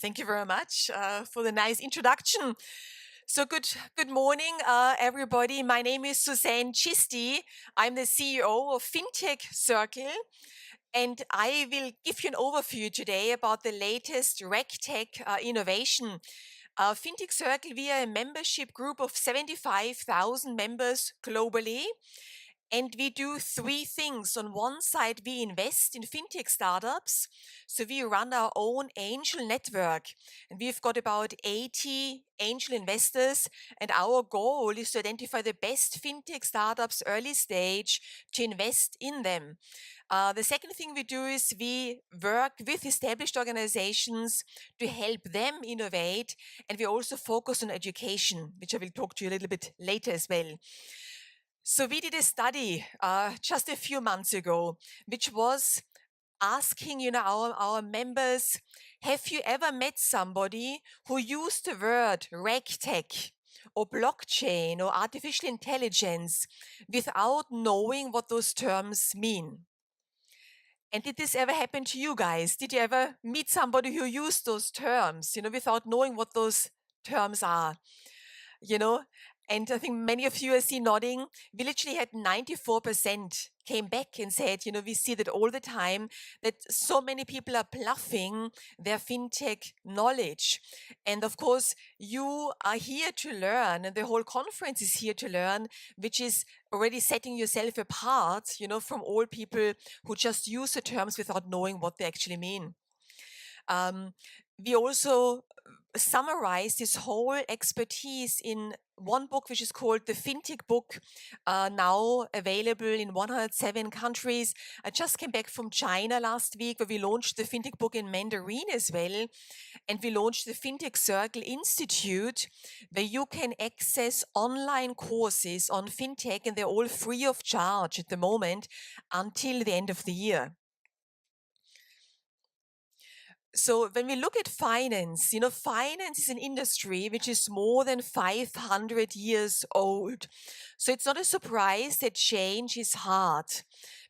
Thank you very much for the nice introduction. So good morning, everybody. My name is Susanne Chishti. I'm the CEO of Fintech Circle, and I will give you an overview today about the latest RegTECH innovation. Fintech Circle, we are a membership group of 75,000 members globally. And we do three things. On one side, we invest in fintech startups. So we run our own angel network. And we've got about 80 angel investors. And our goal is to identify the best fintech startups early stage to invest in them. The second thing we do is we work with established organizations to help them innovate. And we also focus on education, which I will talk to you a little bit later as well. So we did a study just a few months ago, which was asking, our members, have you ever met somebody who used the word RegTech or blockchain or artificial intelligence without knowing what those terms mean? And did this ever happen to you guys? Did you ever meet somebody who used those terms, without knowing what those terms are? you know and I think many of you are see nodding. We literally had 94% came back and said, we see that all the time, that so many people are bluffing their fintech knowledge. And of course, you are here to learn, and the whole conference is here to learn, which is already setting yourself apart, from all people who just use the terms without knowing what they actually mean. We also summarize this whole expertise in one book, which is called the Fintech Book, now available in 107 countries. I just came back from China last week, where we launched the Fintech Book in Mandarin as well. And we launched the Fintech Circle Institute, where you can access online courses on fintech, and they're all free of charge at the moment until the end of the year. So when we look at finance, finance is an industry which is more than 500 years old. So it's not a surprise that change is hard,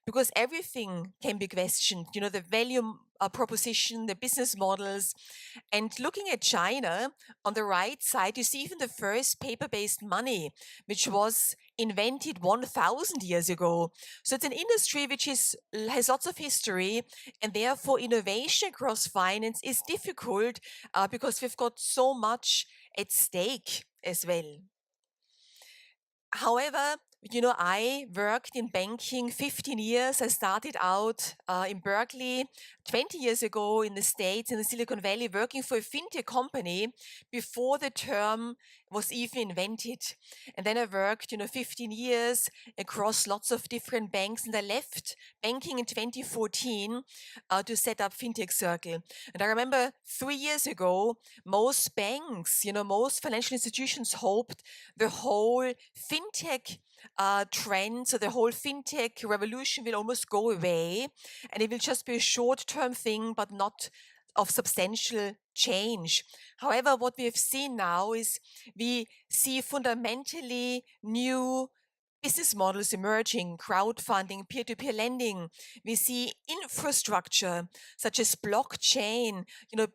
because everything can be questioned, the value proposition, the business models. And looking at China, on the right side, you see even the first paper-based money, which was invented 1,000 years ago. So it's an industry which has lots of history, and therefore innovation across finance is difficult because we've got so much at stake as well. However, I worked in banking 15 years. I started out in Berkeley 20 years ago in the States, in the Silicon Valley, working for a fintech company before the term was even invented. And then I worked, 15 years across lots of different banks. And I left banking in 2014 to set up Fintech Circle. And I remember 3 years ago, most banks, most financial institutions hoped the whole fintech trend, so the whole fintech revolution will almost go away, and it will just be a short-term thing, but not of substantial change. However, what we have seen now is we see fundamentally new business models emerging, crowdfunding, peer-to-peer lending. We see infrastructure such as blockchain,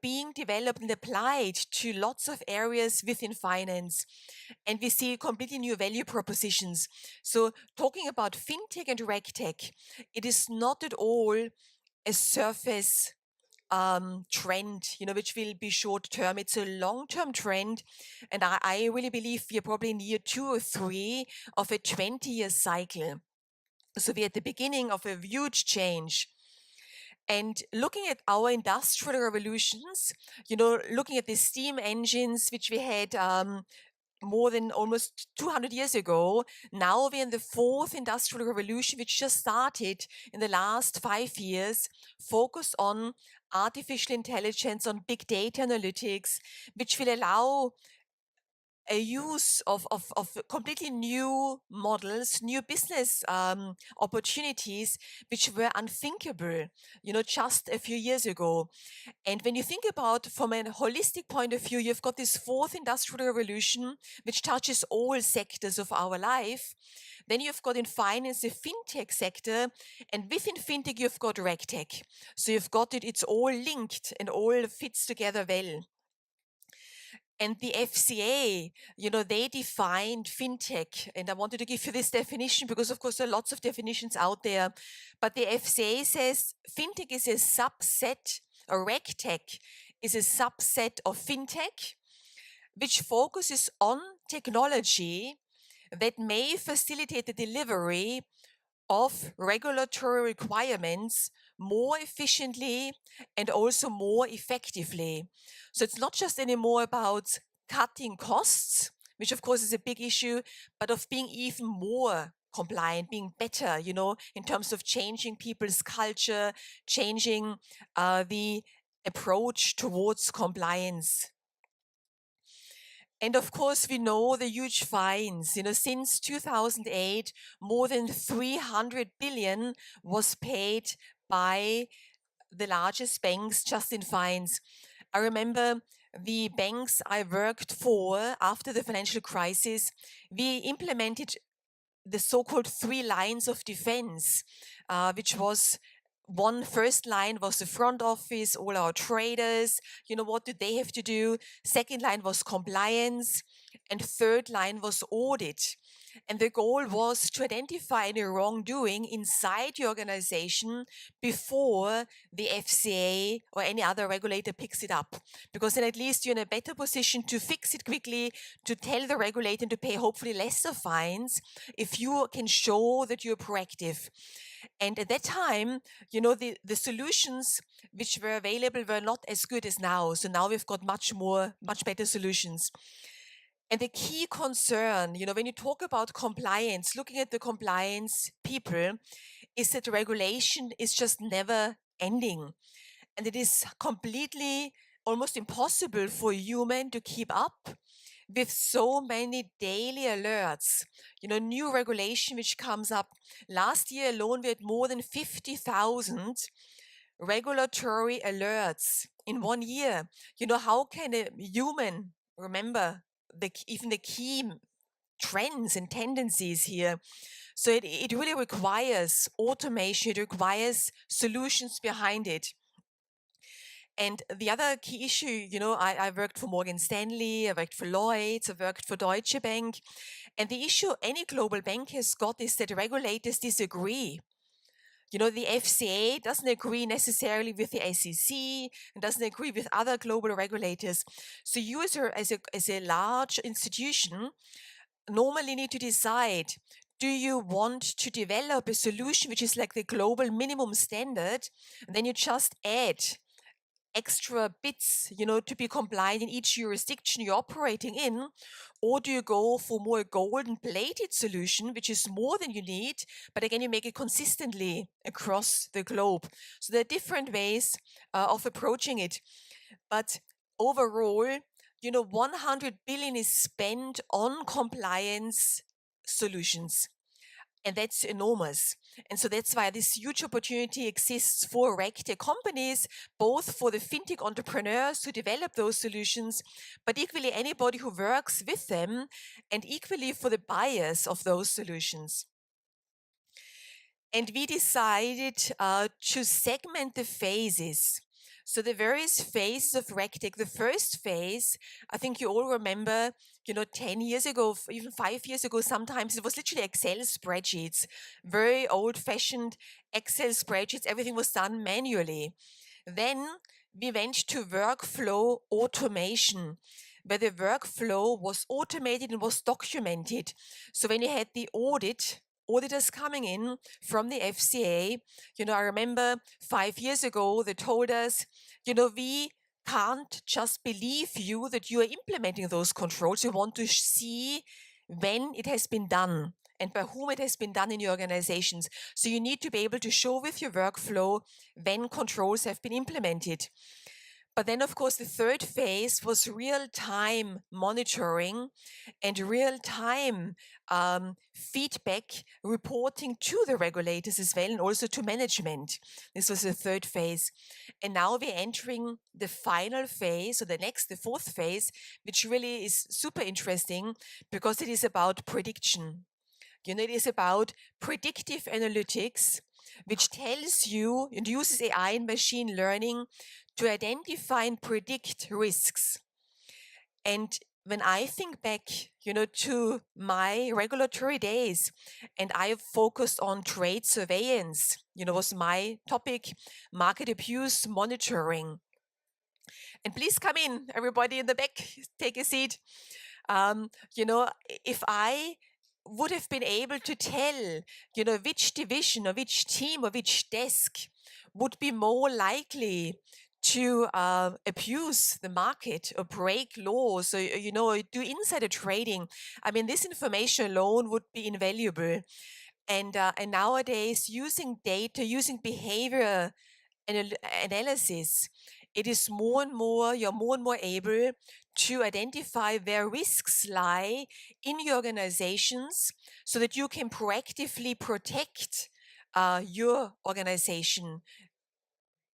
being developed and applied to lots of areas within finance. And we see completely new value propositions. So talking about fintech and regtech, it is not at all a surface trend, which will be short term. It's a long-term trend. And I really believe we are probably in year 2 or 3 of a 20-year cycle. So we're at the beginning of a huge change. And looking at our industrial revolutions, looking at the steam engines, which we had more than almost 200 years ago. Now we're in the 4th industrial revolution, which just started in the last 5 years, focused on artificial intelligence, on big data analytics, which will allow a use of completely new models, new business opportunities, which were unthinkable, just a few years ago. And when you think about from a holistic point of view, you've got this fourth industrial revolution, which touches all sectors of our life. Then you've got in finance the fintech sector, and within fintech you've got RegTECH. So you've got it's all linked and all fits together well. And the FCA, they defined fintech. And I wanted to give you this definition because, of course, there are lots of definitions out there. But the FCA says fintech is a subset, or RegTech is a subset of fintech, which focuses on technology that may facilitate the delivery of regulatory requirements more efficiently and also more effectively. So it's not just anymore about cutting costs, which of course is a big issue, but of being even more compliant, being better, in terms of changing people's culture, changing the approach towards compliance. And of course, we know the huge fines. Since 2008, more than 300 billion was paid by the largest banks just in fines. I remember the banks I worked for after the financial crisis, we implemented the so-called 3 lines of defense, which was one first line was the front office, all our traders, what did they have to do? Second line was compliance, and third line was audit. And the goal was to identify any wrongdoing inside the organization before the FCA or any other regulator picks it up. Because then at least you're in a better position to fix it quickly, to tell the regulator to pay hopefully lesser fines if you can show that you're proactive. And at that time, the solutions which were available were not as good as now. So now we've got much better solutions. And the key concern, when you talk about compliance, looking at the compliance people, is that regulation is just never ending. And it is completely almost impossible for a human to keep up with so many daily alerts, new regulation which comes up. Last year alone, we had more than 50,000 regulatory alerts in 1 year. How can a human remember even the key trends and tendencies here? So it really requires automation, it requires solutions behind it. And the other key issue, I worked for Morgan Stanley, I worked for Lloyds, I worked for Deutsche Bank. And the issue any global bank has got is that regulators disagree. The FCA doesn't agree necessarily with the SEC and doesn't agree with other global regulators. So you as a large institution normally need to decide, do you want to develop a solution which is like the global minimum standard, and then you just add extra bits, to be compliant in each jurisdiction you're operating in? Or do you go for more golden plated solution, which is more than you need, but again, you make it consistently across the globe? So there are different ways of approaching it. But overall, 100 billion is spent on compliance solutions. And that's enormous. And so that's why this huge opportunity exists for RegTech companies, both for the fintech entrepreneurs to develop those solutions, but equally anybody who works with them, and equally for the buyers of those solutions. And we decided to segment the phases. So the various phases of RegTech, the first phase, I think you all remember, 10 years ago, even 5 years ago, sometimes it was literally Excel spreadsheets, very old-fashioned Excel spreadsheets. Everything was done manually. Then we went to workflow automation, where the workflow was automated and was documented. So when you had the auditors coming in from the FCA, I remember 5 years ago, they told us, we can't just believe you that you are implementing those controls. We want to see when it has been done and by whom it has been done in your organizations. So you need to be able to show with your workflow when controls have been implemented. But then, of course, the third phase was real-time monitoring and real-time feedback reporting to the regulators as well, and also to management. This was the third phase. And now we're entering the final phase, or the fourth phase, which really is super interesting because it is about prediction. It is about predictive analytics, which tells you and uses AI and machine learning to identify and predict risks. And when I think back, to my regulatory days, and I focused on trade surveillance, was my topic, market abuse monitoring. And please come in, everybody in the back, take a seat. If I would have been able to tell, which division or which team or which desk would be more likely to abuse the market or break laws or, do insider trading, I mean, this information alone would be invaluable. And nowadays, using data, using behavior analysis, it is you're more and more able to identify where risks lie in your organizations so that you can proactively protect your organization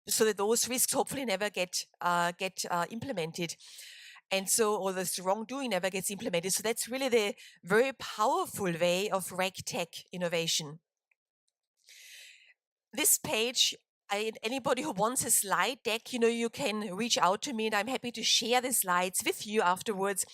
so that those risks hopefully never get implemented. And so, or this wrongdoing never gets implemented. So that's really the very powerful way of RegTech innovation. This page, anybody who wants a slide deck, you can reach out to me and I'm happy to share the slides with you afterwards.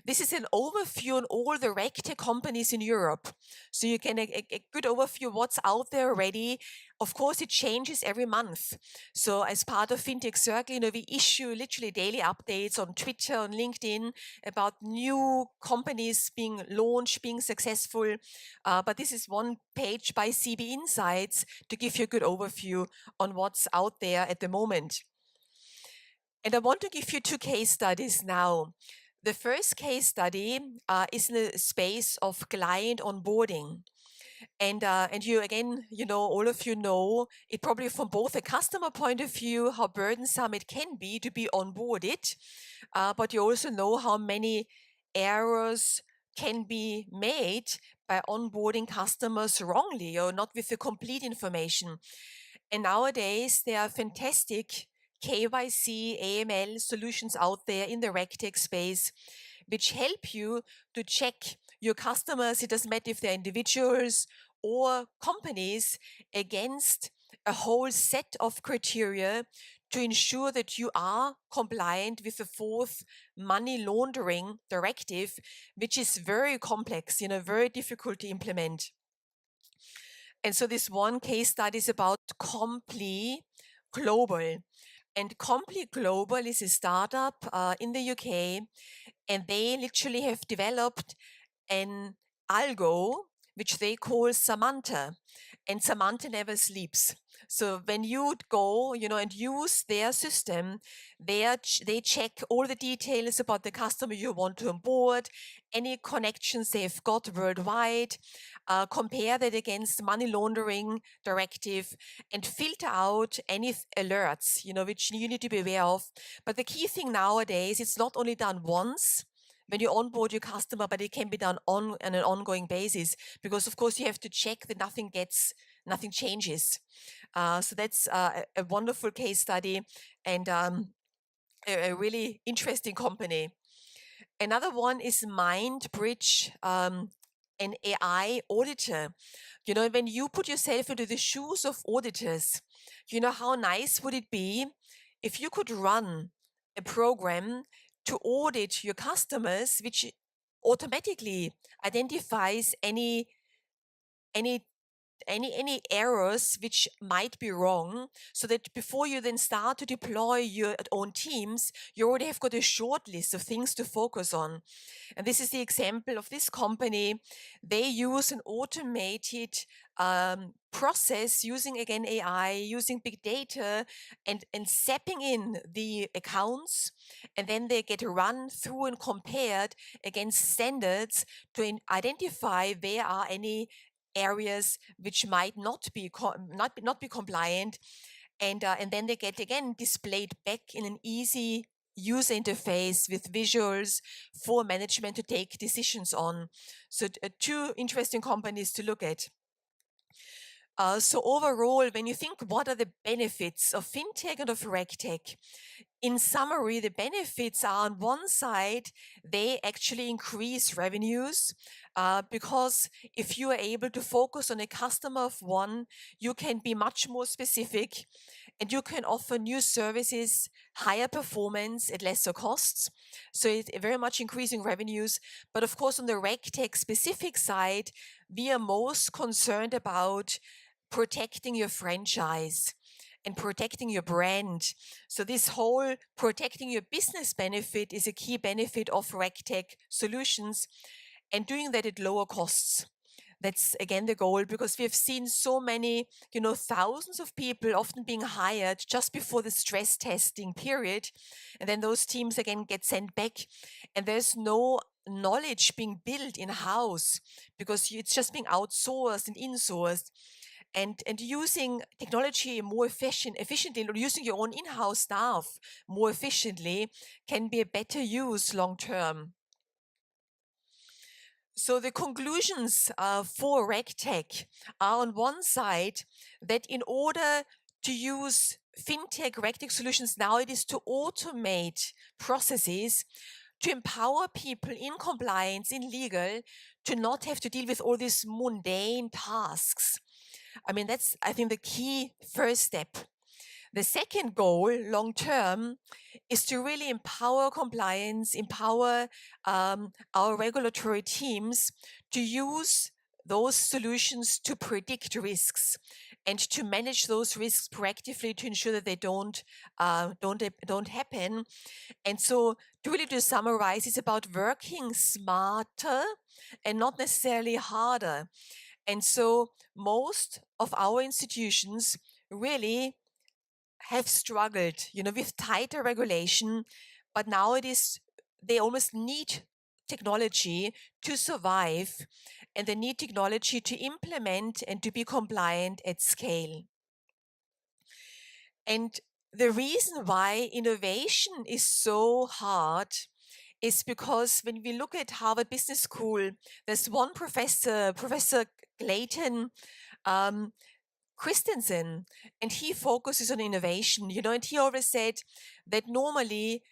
This is an overview on all the RegTech companies in Europe. So you can a good overview what's out there already. Of course, it changes every month. So as part of Fintech Circle, we issue literally daily updates on Twitter, on LinkedIn about new companies being launched, being successful. But this is one page by CB Insights to give you a good overview on what's out there at the moment. And I want to give you two case studies now. The first case study is in the space of client onboarding. And you again, all of you know it probably from both a customer point of view, how burdensome it can be to be onboarded, but you also know how many errors can be made by onboarding customers wrongly or not with the complete information. And nowadays, there are fantastic KYC, AML solutions out there in the RegTech space, which help you to check your customers. It doesn't matter if they're individuals or companies against a whole set of criteria to ensure that you are compliant with the fourth money laundering directive, which is very complex, very difficult to implement. And so this one case study is about Comply Global. And Comply Global is a startup in the UK, and they literally have developed an algo which they call Samantha, and Samantha never sleeps. So when you go, and use their system, they check all the details about the customer you want to onboard, any connections they've got worldwide, compare that against money laundering directive, and filter out any alerts, which you need to be aware of. But the key thing nowadays, it's not only done once when you onboard your customer, but it can be done on an ongoing basis, because of course you have to check that nothing changes. So that's a wonderful case study and a really interesting company. Another one is MindBridge, an AI auditor. When you put yourself into the shoes of auditors, how nice would it be if you could run a program to audit your customers, which automatically identifies any errors which might be wrong, so that before you then start to deploy your own teams, you already have got a short list of things to focus on. And this is the example of this company. They use an automated process using, again, AI, using big data and zapping in the accounts, and then they get run through and compared against standards to identify where are any areas which might not be compliant. And then they get again displayed back in an easy user interface with visuals for management to take decisions on. So two interesting companies to look at. So overall, when you think what are the benefits of fintech and of RegTech, in summary, the benefits are on one side, they actually increase revenues because if you are able to focus on a customer of one, you can be much more specific and you can offer new services, higher performance at lesser costs. So it's very much increasing revenues. But of course, on the RegTech specific side, we are most concerned about protecting your franchise and protecting your brand. So this whole protecting your business benefit is a key benefit of RegTech solutions and doing that at lower costs. That's again the goal because we have seen so many, thousands of people often being hired just before the stress testing period. And then those teams again get sent back and there's no knowledge being built in house because it's just being outsourced and insourced. And using technology more efficiently, or using your own in-house staff more efficiently can be a better use long term. So the conclusions for RegTech are on one side that in order to use fintech RegTech solutions now, it is to automate processes, to empower people in compliance, in legal, to not have to deal with all these mundane tasks. I mean, that's, I think, the key first step. The second goal, long term, is to really empower compliance, empower our regulatory teams to use those solutions to predict risks and to manage those risks proactively to ensure that they don't happen. And so, to summarize, it's about working smarter and not necessarily harder. And so most of our institutions really have struggled, with tighter regulation, but now they almost need technology to survive and they need technology to implement and to be compliant at scale. And the reason why innovation is so hard is because when we look at Harvard Business School, there's one professor, Professor Clayton Christensen, and he focuses on innovation, and he always said that normally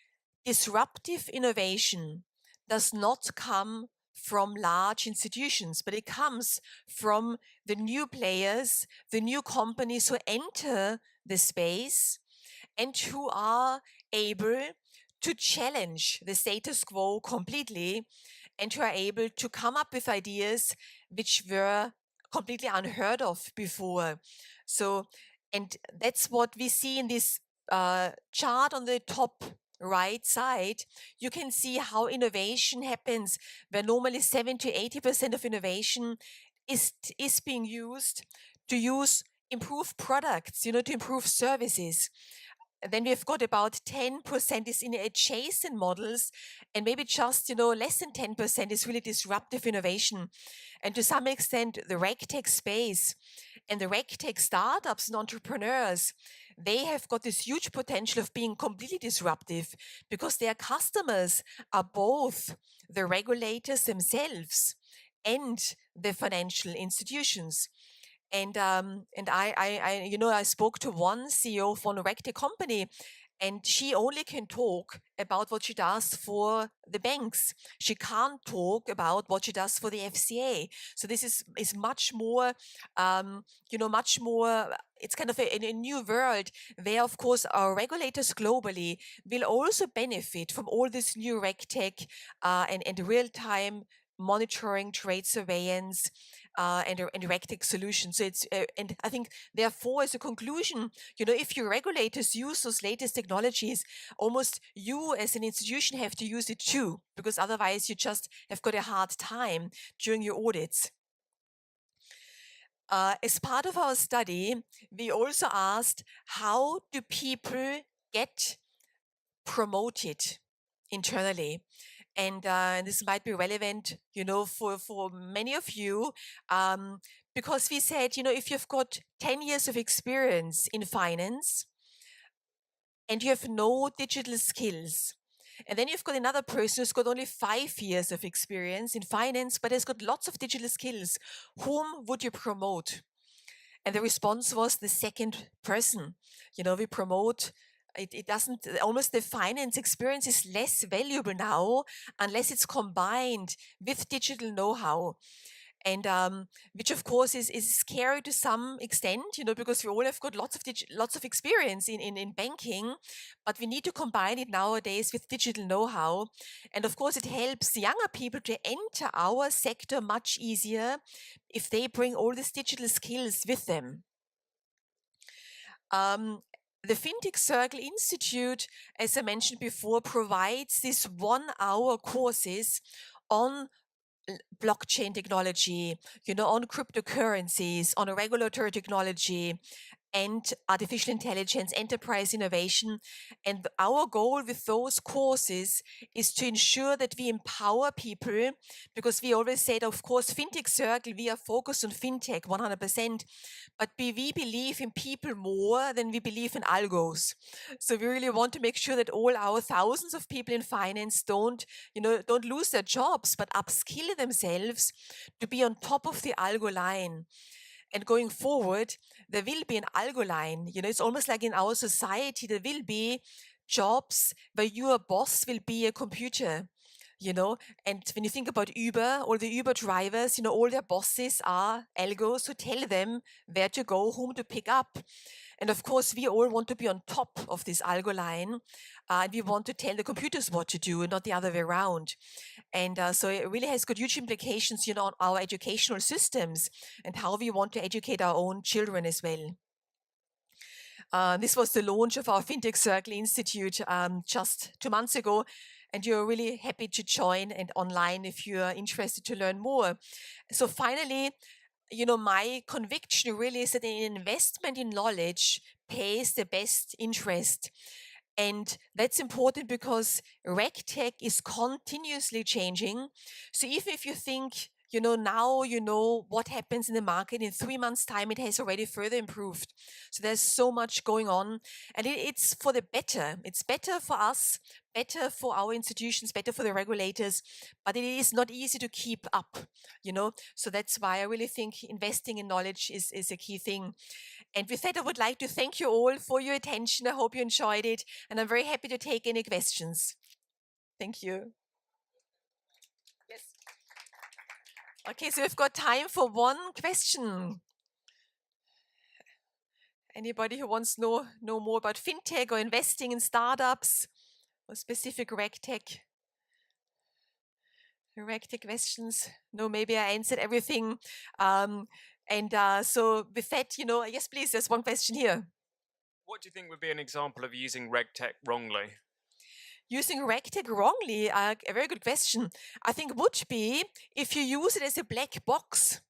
disruptive innovation does not come from large institutions, but it comes from the new players, the new companies who enter the space and who are able to challenge the status quo completely and who are able to come up with ideas which were completely unheard of before. So, and that's what we see in this chart on the top right side. You can see how innovation happens, where normally 70 to 80% of innovation is being used to use improve products, to improve services. Then we've got about 10% is in adjacent models, and maybe just less than 10% is really disruptive innovation. And to some extent, the RegTech space and the RegTech startups and entrepreneurs, they have got this huge potential of being completely disruptive because their customers are both the regulators themselves and the financial institutions. And I spoke to one CEO of one RegTech company, and she only can talk about what she does for the banks. She can't talk about what she does for the FCA. So this is much more, much more. It's kind of a new world where, of course, our regulators globally will also benefit from all this new RegTech and real-time monitoring, trade surveillance, and RegTech solutions. So it's and I think therefore, as a conclusion, if your regulators use those latest technologies, almost you as an institution have to use it too, because otherwise you just have got a hard time during your audits. As part of our study, we also asked, how do people get promoted internally? And this might be relevant, for many of you, because we said, if you've got 10 years of experience in finance, and you have no digital skills. And then you've got another person who's got only 5 years of experience in finance, but has got lots of digital skills. Whom would you promote? And the response was the second person. We promote, it doesn't, almost the finance experience is less valuable now unless it's combined with digital know-how. And which of course is scary to some extent, because we all have got lots of experience in banking, but we need to combine it nowadays with digital know-how. And of course, it helps younger people to enter our sector much easier if they bring all these digital skills with them. The Fintech Circle Institute, as I mentioned before, provides these 1-hour courses on blockchain technology, on cryptocurrencies, on regulatory technology, and artificial intelligence, enterprise innovation. And our goal with those courses is to ensure that we empower people, because we always said, of course, Fintech Circle, we are focused on fintech 100%, but we believe in people more than we believe in algos. So we really want to make sure that all our thousands of people in finance don't lose their jobs, but upskill themselves to be on top of the algo line. And going forward, there will be an algo line. It's almost like in our society, there will be jobs where your boss will be a computer. And when you think about Uber, all the Uber drivers, all their bosses are algos who tell them where to go, whom to pick up. And of course, we all want to be on top of this algo line, and we want to tell the computers what to do and not the other way around. And so it really has got huge implications, on our educational systems and how we want to educate our own children as well. This was the launch of our Fintech Circle Institute just 2 months ago, and you're really happy to join and online if you're interested to learn more. So finally, my conviction really is that an investment in knowledge pays the best interest. And that's important because RegTech is continuously changing. So even if you think, now you know what happens in the market, in 3 months' time, it has already further improved. So there's so much going on, and it's for the better. It's better for us, better for our institutions, better for the regulators, but it is not easy to keep up, So that's why I really think investing in knowledge is a key thing. And with that, I would like to thank you all for your attention. I hope you enjoyed it, and I'm very happy to take any questions. Thank you. Yes. Okay, so we've got time for one question. Anybody who wants to know more about fintech or investing in startups or specific RegTech questions? No, maybe I answered everything. So with that, yes, please, there's one question here. What do you think would be an example of using RegTech wrongly? Using RegTech wrongly, a very good question. I think would be if you use it as a black box.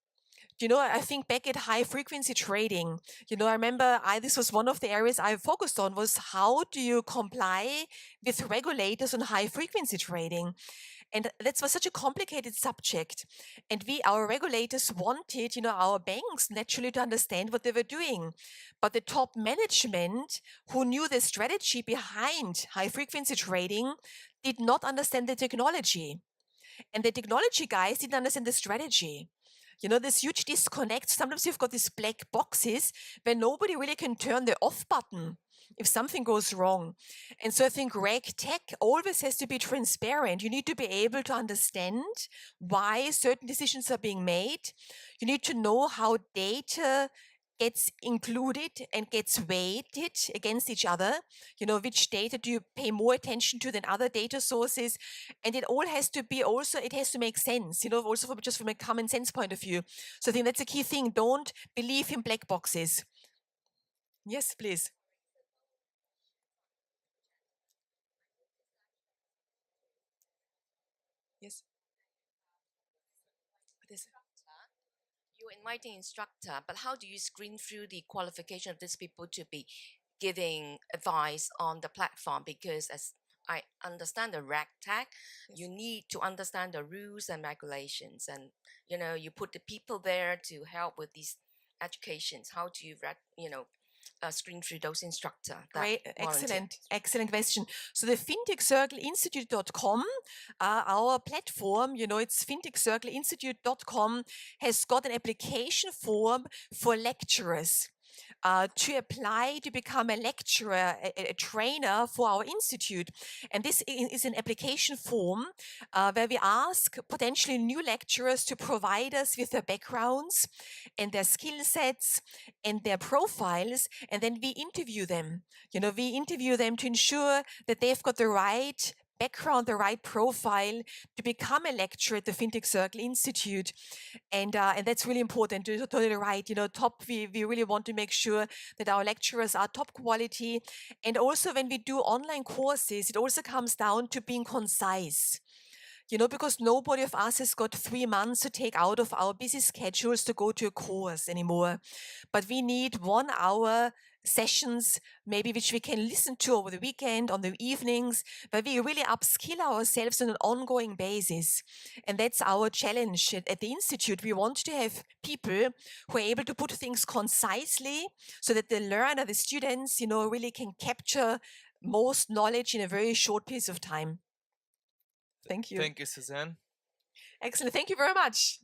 I think back at high frequency trading, I remember this was one of the areas I focused on, was how do you comply with regulators on high frequency trading? And that was such a complicated subject. And our regulators wanted, our banks naturally to understand what they were doing. But the top management who knew the strategy behind high frequency trading did not understand the technology. And the technology guys didn't understand the strategy. This huge disconnect. Sometimes you've got these black boxes where nobody really can turn the off button if something goes wrong. And so I think RegTech always has to be transparent. You need to be able to understand why certain decisions are being made. You need to know how data gets included and gets weighted against each other. Which data do you pay more attention to than other data sources? And it all has to be also, it has to make sense, also just from a common sense point of view. So I think that's a key thing. Don't believe in black boxes. Yes, please. Yes. What is it? You're inviting instructor, but how do you screen through the qualification of these people to be giving advice on the platform? Because as I understand the RegTech, you need to understand the rules and regulations, and you put the people there to help with these educations. How do you screen through those instructors? Great, excellent question. So the Fintech Circle Institute.com, our platform, it's fintechcircleinstitute.com, has got an application form for lecturers. To apply to become a lecturer, a trainer for our institute. And this is an application form where we ask potentially new lecturers to provide us with their backgrounds and their skill sets and their profiles, and then we interview them. We interview them to ensure that they've got the right background, the right profile to become a lecturer at the Fintech Circle Institute. And that's really important. You're totally right. We really want to make sure that our lecturers are top quality. And also when we do online courses, it also comes down to being concise. Because nobody of us has got 3 months to take out of our busy schedules to go to a course anymore. But we need 1 hour sessions, maybe which we can listen to over the weekend, on the evenings, where we really upskill ourselves on an ongoing basis. And that's our challenge at the Institute. We want to have people who are able to put things concisely so that the learner, the students, really can capture most knowledge in a very short piece of time. Thank you. Thank you, Susanne. Excellent. Thank you very much.